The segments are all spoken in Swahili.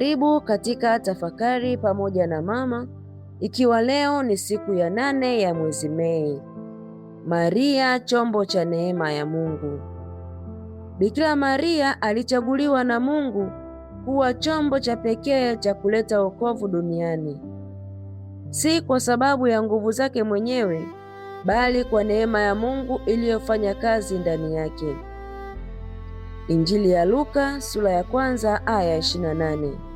Karibu katika tafakari pamoja na mama, ikiwa leo ni siku ya 8 ya mwezi Mei. Maria, chombo cha neema ya Mungu. Bikira Maria alichaguliwa na Mungu kuwa chombo cha pekee cha kuleta wokovu duniani, si kwa sababu ya nguvu zake mwenyewe, bali kwa neema ya Mungu iliyofanya kazi ndani yake. Injili ya Luka sura ya 1 aya 28.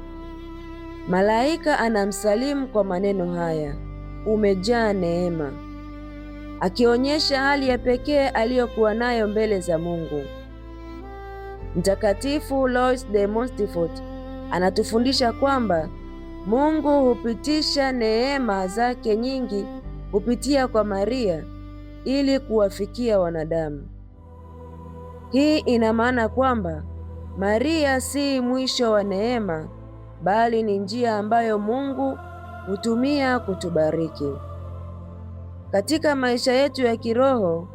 Malaika anamsalimu kwa maneno haya, umejaa neema, akionyesha hali ya pekee aliyokuwa nayo mbele za Mungu. Mtakatifu Louis de Montfort anatufundisha kwamba Mungu hupitisha neema zake nyingi kupitia kwa Maria ili kuwafikia wanadamu. Hii ina maana kwamba Maria si mwisho wa neema, bali ni njia ambayo Mungu hutumia kutubariki. Katika maisha yetu ya kiroho,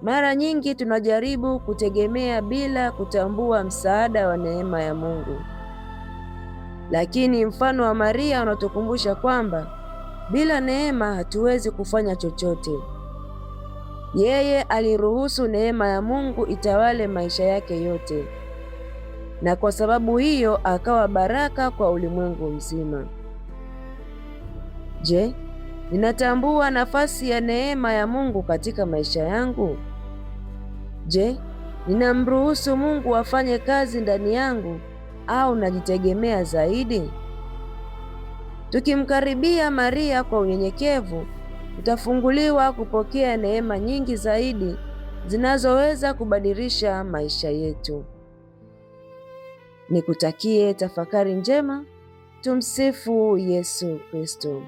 mara nyingi tunajaribu kutegemea bila kutambua msaada wa neema ya Mungu. Lakini mfano wa Maria unatukumbusha kwamba bila neema hatuwezi kufanya chochote. Yeye aliruhusu neema ya Mungu itawale maisha yake yote, na kwa sababu hiyo akawa baraka kwa ulimwengu mzima. Je, ninatambua nafasi ya neema ya Mungu katika maisha yangu? Je, ninamruhusu Mungu afanye kazi ndani yangu au najitegemea zaidi? Tukimkaribia Maria kwa unyenyekevu, tutafunguliwa kupokea neema nyingi zaidi zinazoweza kubadilisha maisha yetu. Nikutakie tafakari njema. Tumsifu Yesu Kristo.